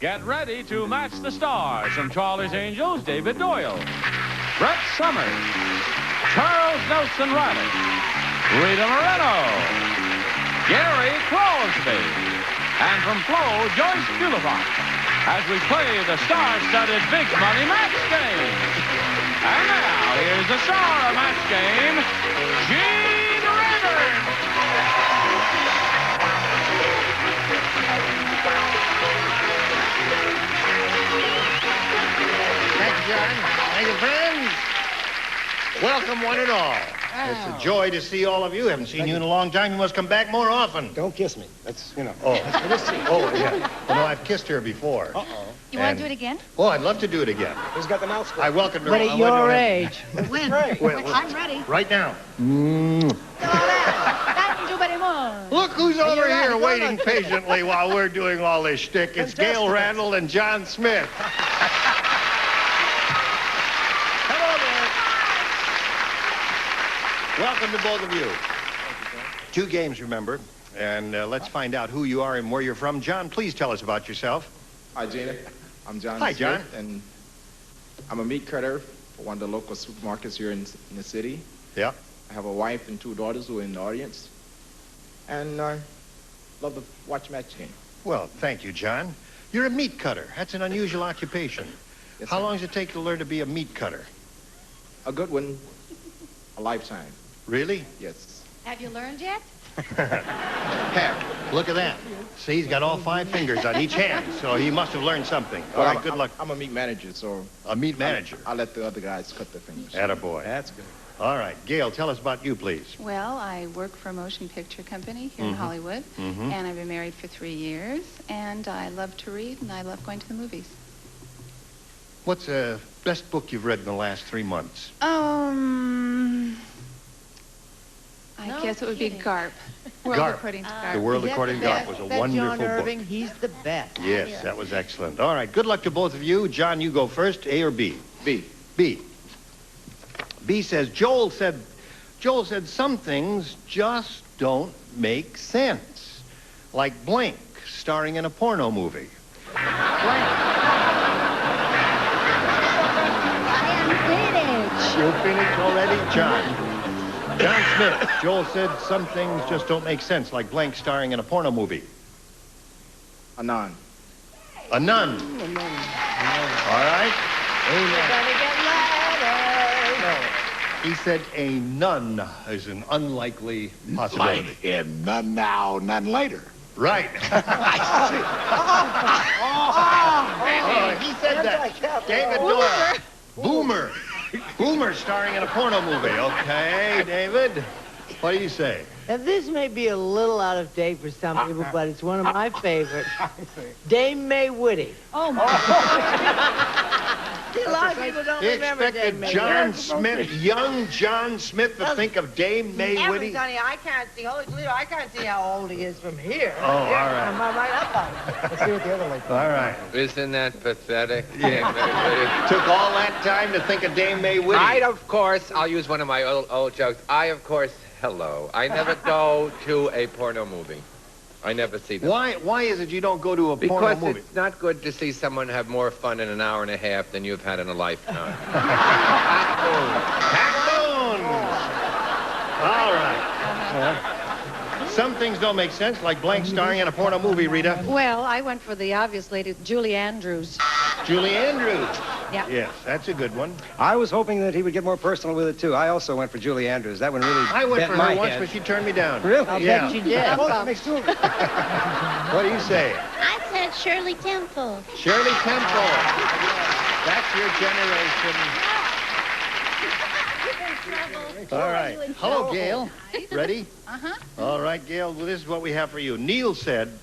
Get ready to match the stars from Charlie's Angels, David Doyle, Brett Summers, Charles Nelson Reilly, Rita Moreno, Gary Crosby, and from Flo, Joyce Bulifant, as we play the star-studded big money match game. And now, here's the star of match game, Gene Rivers. Thank you, John. Thank you, friends. Welcome, one and all. It's a joy to see all of you. Haven't seen you in a long time. You must come back more often. Don't kiss me. That's, you know. Oh, yeah. You know, I've kissed her before. Uh-oh. You want to do it again? Oh, I'd love to do it again. Who's got the mouth full? I welcome her. But at your age. When? Well, I'm ready. right now. Look Look who's over here waiting patiently while we're doing all this shtick. It's Gail Randall and John Smith. Hello there. Welcome to both of you. Two games, remember, and let's find out who you are and where you're from. John, please tell us about yourself. Hi, Gina. I'm John Hi, Smith, John. and I'm a meat cutter for one of the local supermarkets here in the city. Yeah. I have a wife and two daughters who are in the audience, and I love to watch match game. Well, thank you, John. You're a meat cutter. That's an unusual occupation. Yes, How sir. long does it take to learn to be a meat cutter? A good one, a lifetime. Really? Yes. Have you learned yet? Look at that. See, he's got all 5 fingers on each hand, so he must have learned something. All right, good luck. I'm a meat manager, so A meat manager. I let the other guys cut their fingers. Attaboy. That's good. All right, Gail, tell us about you, please. Well, I work for a motion picture company here in Hollywood, and I've been married for 3 years, and I love to read, and I love going to the movies. What's the best book you've read in the last 3 months? I No guess it would be kidding. GARP. World Garp. According to The GARP. World According to Garp was a wonderful John book. Irving, he's the best. Yes, that was excellent. All right, good luck to both of you. John, you go first, A or B? B. B. B says, Joel said some things just don't make sense. Like Blank, starring in a porno movie. You finished already? John Smith. Joel said some things just don't make sense, like Blank starring in a porno movie. A nun. A nun. All right. He said a nun is an unlikely possibility. Like in none now, none later. Right. He said that. David Doyle. Boomer. Boomer starring in a porno movie. Okay, David. What do you say? Now, this may be a little out of date for some people, but it's one of my favorites. Dame May Whitty. Oh, my A lot of people don't You remember Dame expected May John Whitty. Smith, young John Smith, to think of Dame May Whitty? Honey, I can't see. Holy Toledo, I can't see how old he is from here. Oh, all right. I'm right up on him. Let's see what the other lady. All right. Isn't that pathetic? Took all that time to think of Dame May Whitty. Of course, I'll use one of my old jokes. Hello. I never go to a porno movie. I never see them. Why is it you don't go to a porno Because movie? it's not good to see someone have more fun in an hour and a half than you've had in a lifetime. Backbones! All right. Some things don't make sense, like Blank starring in a porno movie, Rita. Well, I went for the obvious lady, Julie Andrews. Julie Andrews. Yeah. Yes, that's a good one. I was hoping that he would get more personal with it, too. I also went for Julie Andrews. That one really I went bent for my her once, head. but she turned me down. Really? I'll Yeah. bet you did. Oh, that makes two of us. What do you say? I said Shirley Temple. Shirley Temple. That's your generation. All right. Hello, Gail. Ready? All right, Gail, well, this is what we have for you. Neil said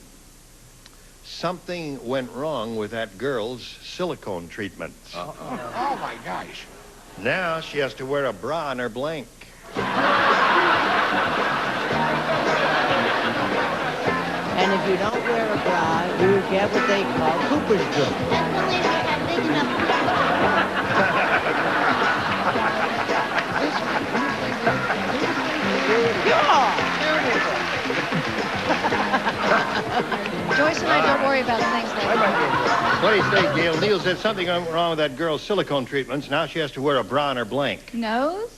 something went wrong with that girl's silicone treatments. Oh, my gosh. Now she has to wear a bra on her Blank. And if you don't wear a bra, you get what they call Cooper's Brook. That's the lady had big enough. Joyce and I don't worry about things like that. What do you say, Gail? Neil said something wrong with that girl's silicone treatments. Now she has to wear a bra on her blank. Nose?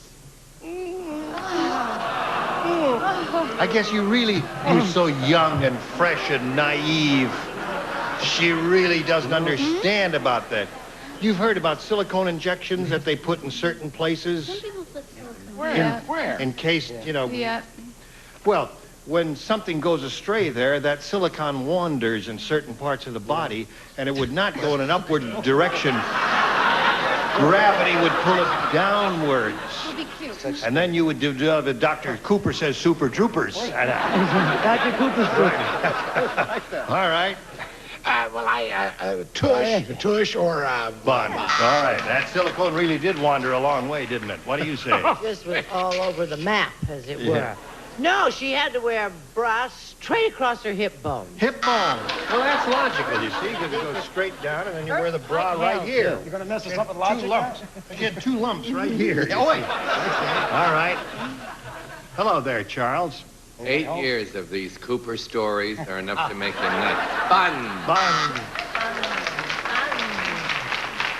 I guess you're so young and fresh and naive. She really doesn't understand about that. You've heard about silicone injections that they put in certain places? Some people put silicone. Where? In case, you know... Yeah. Well, when something goes astray there, that silicone wanders in certain parts of the body, and it would not go in an upward direction. Gravity would pull it downwards. It'll be cute. And then you would do Dr. Cooper says super troopers. Dr. Cooper's troopers. All right. Tush or Bun. All right. That silicone really did wander a long way, didn't it? What do you say? This was all over the map, as it were. Yeah. No, she had to wear a bra straight across her hip bone. Hip bone. Well, that's logical, you see, because it goes straight down, and then you wear the bra right here. You're going to mess us up with logic? Two lumps. She had two lumps right here. Oi. All right. Hello there, Charles. 8 years of these Cooper stories are enough to make you nuts. Fun. Bun.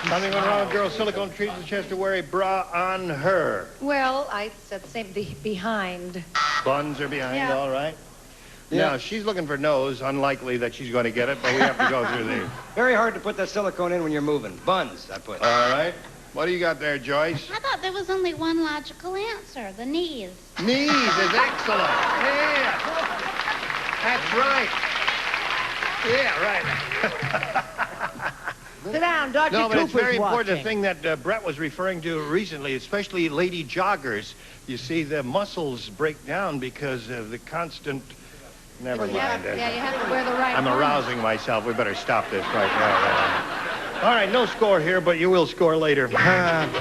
Something went wrong with girl's silicone treatment. She has to wear a bra on her. Well, I said the same, behind. Buns are behind, Yeah. all right. Yeah. Now, she's looking for nose. Unlikely that she's going to get it, but we have to go through the... Very hard to put that silicone in when you're moving. Buns, I put. All right. What do you got there, Joyce? I thought there was only one logical answer, the knees. Knees is excellent. Yeah. That's right. Yeah, right. Sit down, Dr. No, but Cooper's it's very important. The watching. thing that Brett was referring to recently, especially lady joggers, you see the muscles break down because of the constant... Never mind. Yeah, you have to wear the right I'm one. arousing myself. We better stop this right now. All right, no score here, but you will score later. Watch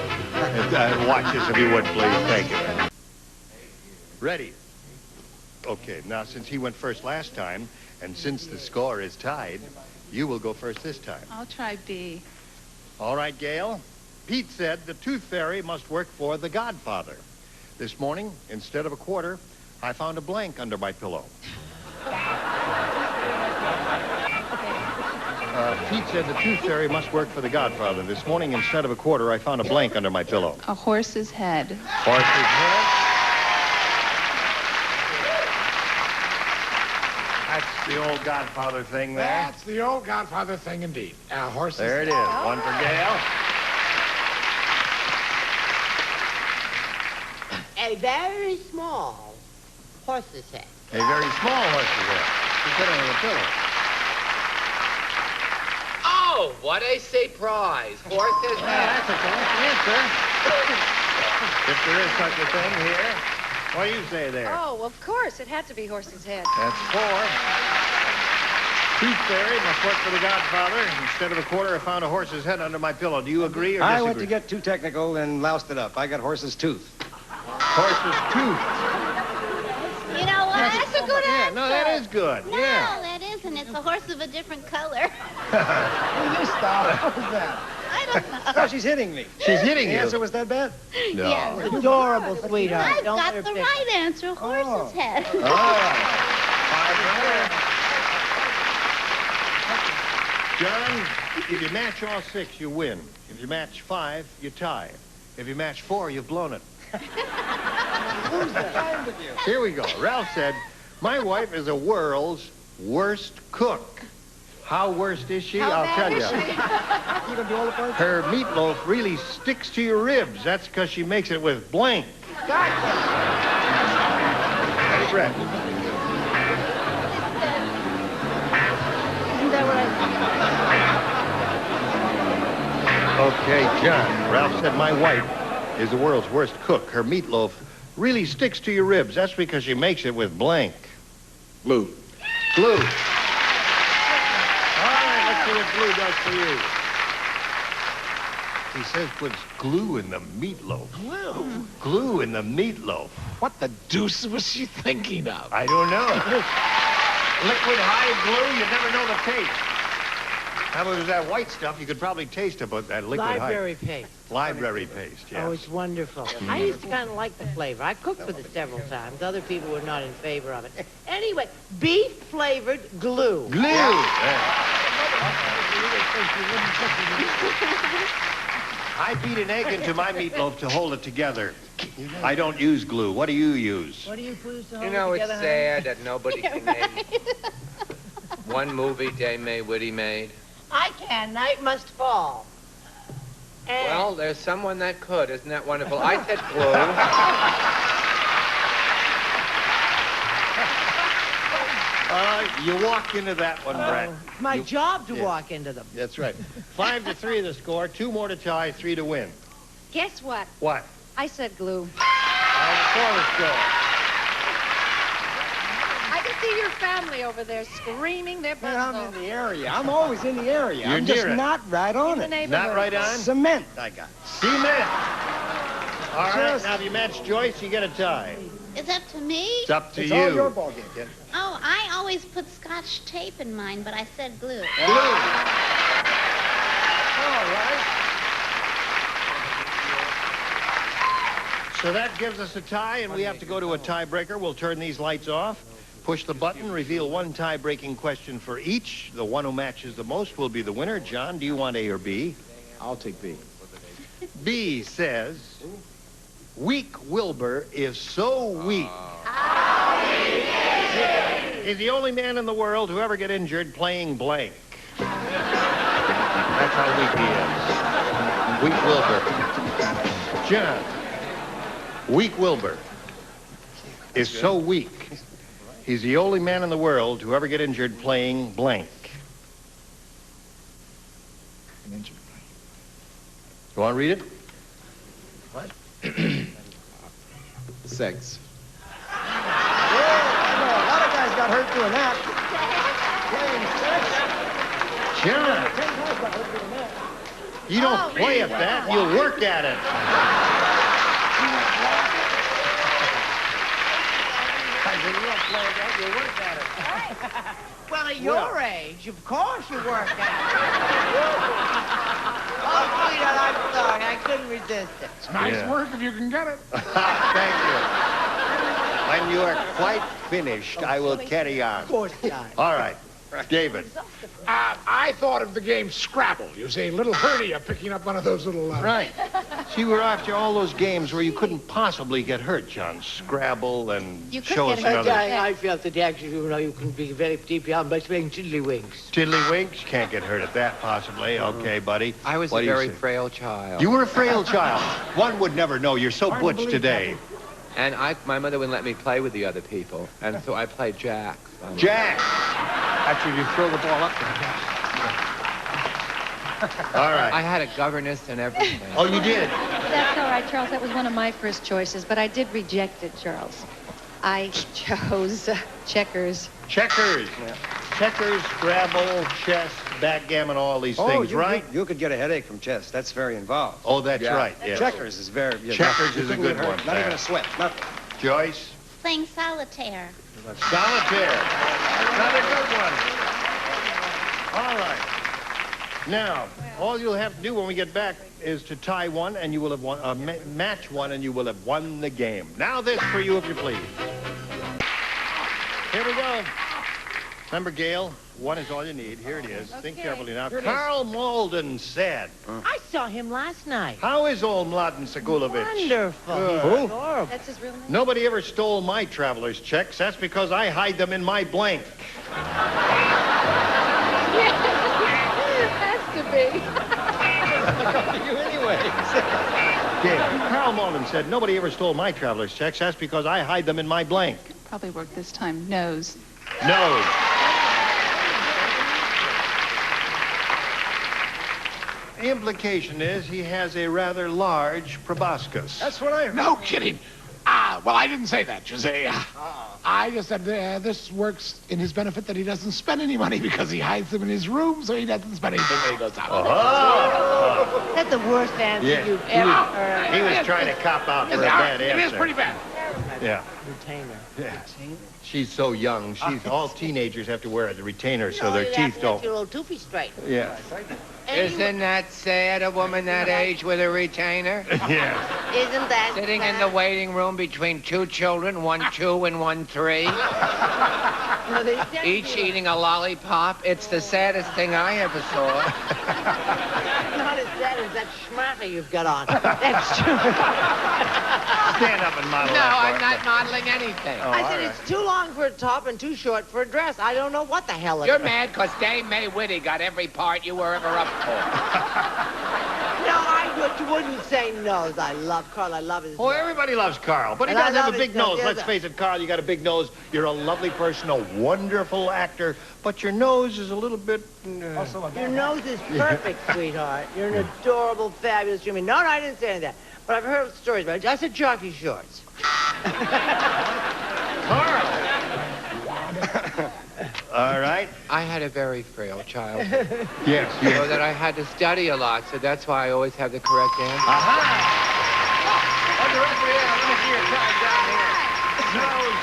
this if you would, please. Thank you. Ready? Okay, now since he went first last time, and since the score is tied, you will go first this time. I'll try B. All right, Gail. Pete said the tooth fairy must work for the Godfather. This morning, instead of a quarter, I found a blank under my pillow. Pete said the tooth fairy must work for the Godfather. This morning, instead of a quarter, I found a blank under my pillow. A horse's head. Horse's head. That's the old Godfather thing there. That's the old Godfather thing indeed. Horses. There it is. One for Gail. A very small horse's head. A very small horse's head. She put it on the pillow. Oh, what a surprise. Horse's head. That's a correct answer. If there is such a thing here. What do you say there? Oh, of course. It had to be horse's head. That's 4. Tooth fairy must work for the Godfather. Instead of a quarter, I found a horse's head under my pillow. Do you agree or disagree? I went to get too technical and loused it up. I got horse's tooth. Horse's tooth. You know what? That's a good Yeah, answer. no, that is good. No, Yeah. that isn't. It's a horse of a different color. You stop. What was that? I don't know. Oh, she's hitting me. She's hitting The you. answer was that bad? No. Yes. Adorable, sweetheart. I've Don't got let the her pick. right answer, horse's head. All right. 5 for her. John, if you match all 6, you win. If you match 5, you tie. If you match 4, you've blown it. Who's that? With you? Here we go. Ralph said, my wife is the world's worst cook. How worst is she? How I'll bad tell is you. she? You gonna do all the parts? Her meatloaf really sticks to your ribs. That's because she makes it with blank. Hey, Brett. Isn't that what I... Okay, John. Ralph said my wife is the world's worst cook. Her meatloaf really sticks to your ribs. That's because she makes it with blank. Blue. Glue. All right, let's see what glue does for you. He says puts glue in the meatloaf. Glue? Glue in the meatloaf. What the deuce was she thinking of? I don't know. Liquid high glue, you never know the taste. How about that white stuff? You could probably taste it, but that liquid Library paste. Library paste, yes. Oh, it's wonderful. I used to kind of like the flavor. I cooked with it several times. Other people were not in favor of it. Anyway, beef-flavored glue. Glue! Yeah. I beat an egg into my meatloaf to hold it together. I don't use glue. What do you use? What do you put to hold You know, it it's together, sad that nobody can name one movie Dame May Whitty made. I can. Night Must Fall. And Well, there's someone that could. Isn't that wonderful? I said glue. You walk into that one, Brett. it's my job to walk into them. That's right. 5-3 the score. 2 more to tie, 3 to win. Guess what? What? I said glue. Before the score. I can see your family over there screaming their butts I'm off. in the area. I'm always in the area. You're I'm just near it. not right on In the it. neighborhood. Not right on? Cement I got. Cement. All right, Just- now if you match Joyce, you get a tie. It's up to me? It's up to It's you. all your ball game, kid. Oh, I always put Scotch tape in mine, but I said glue. Glue. All right. So that gives us a tie, and we have to go to a tiebreaker. We'll turn these lights off, push the button, reveal one tie-breaking question for each. The one who matches the most will be the winner. John, do you want A or B? I'll take B. B says, weak Wilbur is so weak. He's the only man in the world who ever get injured playing blank. That's how weak he is. Weak Wilbur. John, weak Wilbur is so weak. He's the only man in the world who ever get injured playing blank. An injured. You want to read it? Sex. I know a lot of guys got hurt doing that. John, 10 guys got hurt doing that. you don't play at that. You'll work at it. I said, you don't play at that. You'll work at it. Well, at your age, of course you work at it. Oh, sweetheart, I'm sorry. I couldn't resist it. It's nice Yeah. work if you can get it. Thank you. When you are quite finished, I will carry on. Of course not. All right. David. I thought of the game Scrabble. You see, little hernia picking up one of those little... Right. See, we're after all those games where you couldn't possibly get hurt, John. Scrabble and You could show get us hurt. another. I felt that actually, you know, you can be very deeply on by playing tiddlywinks. Tiddlywinks? Can't get hurt at that, possibly. Okay, buddy. I was What a do you very say? frail child. You were a frail child. One would never know. You're so butch today. And my mother wouldn't let me play with the other people. And so I played jacks. Jack. Actually, you throw the ball up there. All right. I had a governess and everything. Oh, you did? That's all right, Charles. That was one of my first choices, but I did reject it, Charles. I chose checkers. Checkers. Checkers, Scrabble, chess, backgammon, all these things, right? You could get a headache from chess. That's very involved. Oh, that's Yeah. right. Yes. Checkers is very... Checkers is a couldn't good get hurt. one. Not even a sweat. Nothing. Joyce. Playing solitaire. Solitaire. Another good one. All right. Now, all you'll have to do when we get back is to tie one, and you will have won, match one, and you will have won the game. Now this for you, if you please. Here we go. Remember, Gail, one is all you need. Here it is. Think carefully now. Carl Malden said. I saw him last night. How is old Mladen Segulovich? Wonderful. Good. Adorable. That's his real name? Nobody ever stole my traveler's checks. That's because I hide them in my blank. Has to be. You anyway. Yeah, Carl Malden said, nobody ever stole my traveler's checks. That's because I hide them in my blank. Probably worked this time. Nose. No. The implication is he has a rather large proboscis. That's what I heard. No kidding. Well, I didn't say that, Jose. I just said this works in his benefit that he doesn't spend any money because he hides them in his room, so he doesn't spend anything when he goes out. Oh. That's the worst answer Yeah. you've ever heard. He was trying to cop out for a bad It answer. is pretty bad. Yeah. Retainer. Yeah. She's so young. All teenagers have to wear a retainer so their teeth don't. Your old toothy straight. Yeah. Isn't that sad, a woman that age with a retainer? Yeah. Isn't that Sitting sad? in the waiting room between two children, one 2 and one 3, No, they said each you- eating a lollipop. It's the saddest thing I ever saw. Not as sad as that schmatter you've got on. That's true. Stand up and model No, that, I'm Bart. not modeling anything. Oh, I all said right. it's too long for a top and too short for a dress. I don't know what the hell it You're is. mad because Dame May Whitty got every part you were ever up for. No, I wouldn't say nose. I love Carl. I love his Oh, nose. everybody loves Carl, but he And I does have love a big his nose, nose. yes, Let's sir. face it, Carl, you got a big nose. You're a lovely person, a wonderful actor, but your nose is a little bit... Your nose is perfect, sweetheart. You're an adorable, fabulous human. No, I didn't say any of that. But I've heard stories about it. I said jockey shorts. Carl! All right. I had a very frail childhood. Yes, So that I had to study a lot, so that's why I always have the correct answer. Aha! On the referee, let me see your tag down here. Nose.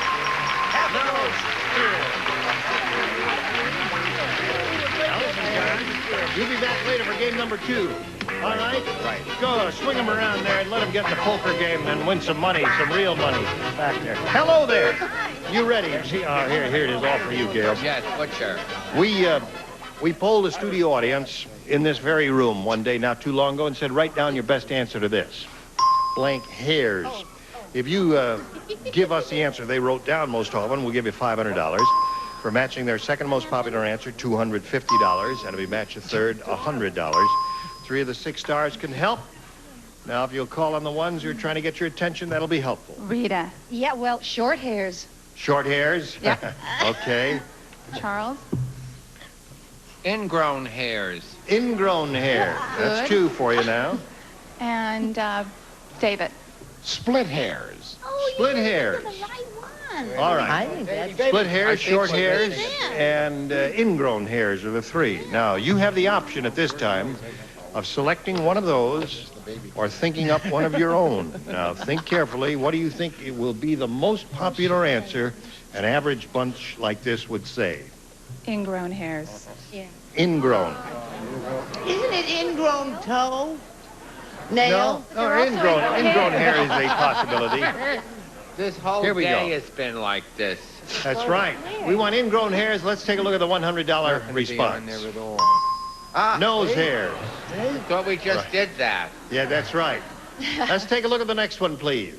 Half a nose. Now listen, John. You'll be back later for game number 2. All right? Right. Go swing him around there and let him get in the poker game and win some money, some real money back there. Hello there. You ready? See, here it is, all for you, Gail. Yes, butcher. We polled the studio audience in this very room one day not too long ago and said, write down your best answer to this. Blank hairs. If you give us the answer they wrote down most often, we'll give you $500. For matching their second most popular answer, $250. And if we match a third, $100. 3 of the 6 stars can help. Now, if you'll call on the ones who are trying to get your attention, that'll be helpful. Rita. Yeah, well, short hairs. Short hairs? Yep. Okay. Charles. Ingrown hairs. Ingrown hair. That's 2 for you now. And David. Split hairs. Oh, Split you hairs. were the right one. All I right. think that's Split hairs, short split hairs, hairs. and ingrown hairs are the 3. Now, you have the option at this time of selecting one of those or thinking up one of your own. Now, think carefully. What do you think it will be the most popular answer an average bunch like this would say? Ingrown hairs. Yeah. Ingrown. Isn't it ingrown toe? Nail? No, ingrown hair is a possibility. This whole Here we day go. has been like this. That's right. We want ingrown hairs. Let's take a look at the $100 Nothing to be on response. there at all. Nose hairs. Thought we just did that. Yeah, that's right. Let's take a look at the next one, please.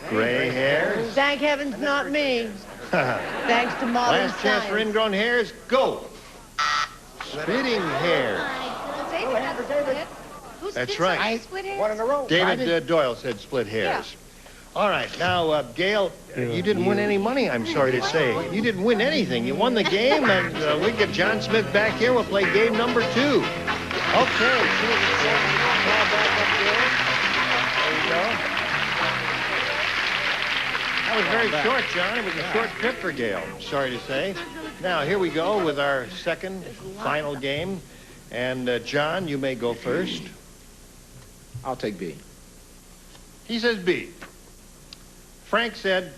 Gray hairs. Thank heavens, not me. Thanks to modern Last chance for science. ingrown hairs. Go. Spitting hair. David had split. Who That's did right. something split hairs? One in a row. David Doyle said split hairs. All right. Now, Gail, you didn't win any money, I'm sorry to say. You didn't win anything. You won the game, and we get John Smith back here. We'll play game number 2. Okay. See what it says. Ball back up there. There you go. That was very short, John. It was a short trip for Gail, sorry to say. Now, here we go with our second final game. And, John, you may go first. I'll take B. He says B. Frank said,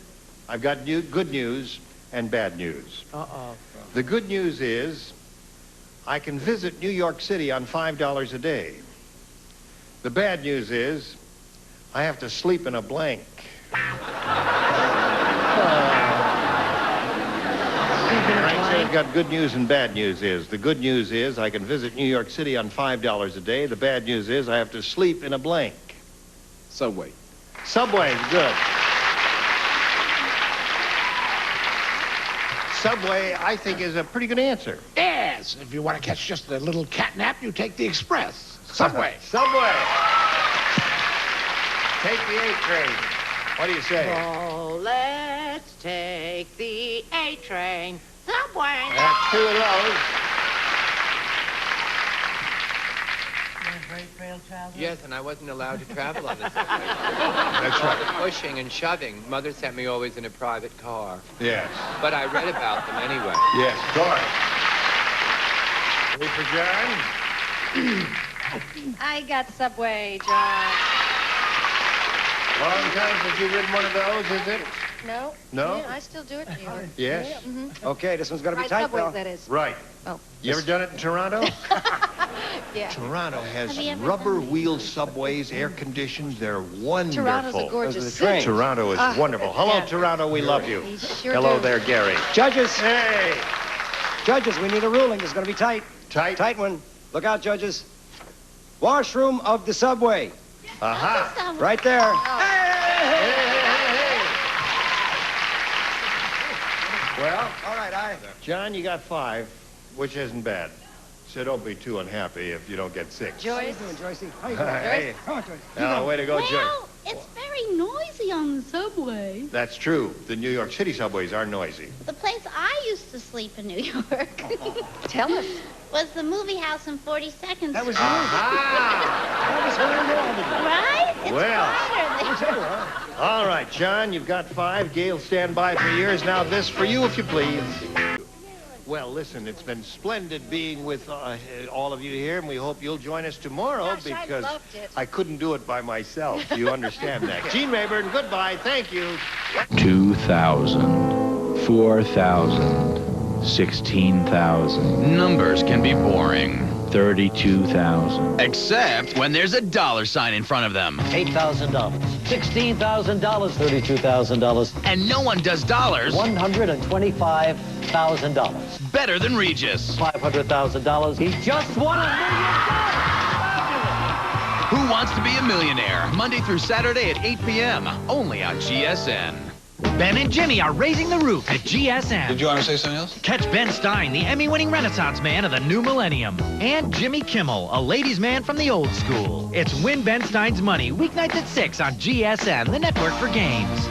I've got good news and bad news. Uh-oh. The good news is I can visit New York City on $5 a day. The bad news is I have to sleep in a blank. Frank said I've got good news and bad news is. The good news is I can visit New York City on $5 a day. The bad news is I have to sleep in a blank. Subway. Subway, good. Subway, I think, is a pretty good answer. Yes. If you want to catch just a little cat nap, you take the express. Subway. Subway. Take the A train. What do you say? Oh, let's take the A train. Subway. That's 2 of those. Yes, and I wasn't allowed to travel on the subway. That's All the right. pushing and shoving. Mother sent me always in a private car. Yes. But I read about them anyway. Yes, Doyle. Wait for John. I got Subway, John. Long time since you've ridden one of those, is it? No. No? Yeah, I still do it, New York. Yes? Okay, this one's going to be Right, tight, subways, pal. that is. Right. Oh. You ever done it in Toronto? Yeah. Toronto has Have you ever rubber-wheeled subways, air-conditioned. They're wonderful. Toronto's a gorgeous Those are the city. trains. Toronto is wonderful. Hello, yeah. Toronto. We love you. We sure Hello do. there, Gary. Judges, Hey! judges, we need a ruling. This is going to be tight. Tight? Tight one. Look out, judges. Washroom of the subway. Aha! Subway. Right there. Hey! Well, All right, John, you got 5, which isn't bad. So don't be too unhappy if you don't get 6. Joyce. How you doing, Joycey? How you doing? Hey. Come on, Joyce. Oh, way to go, Joyce. Well, it's very noisy on the subway. That's true. The New York City subways are noisy. The place I used to sleep in New York Tell us. was the movie house in 42nd That was Street. That was her involved. Right? It's Well. quieter there. All right, John, you've got 5. Gail, stand by for yours. Now this for you, if you please. Well, listen, it's been splendid being with all of you here, and we hope you'll join us tomorrow Gosh, I because loved it. I couldn't do it by myself. You understand that? Gene Rayburn, goodbye. Thank you. 2,000, 4,000, 16,000, Numbers can be boring, 32,000. except when there's a dollar sign in front of them. $8,000, $16,000, $32,000, And no one does dollars $125,000, better than Regis. $500,000. He just won $1 million. Who Wants to Be a Millionaire? Monday through Saturday at 8 p.m. Only on GSN. Ben and Jimmy are raising the roof at GSN. Did you want to say something else? Catch Ben Stein, the Emmy-winning Renaissance man of the new millennium. And Jimmy Kimmel, a ladies' man from the old school. It's Win Ben Stein's Money, weeknights at 6 on GSN, the network for games.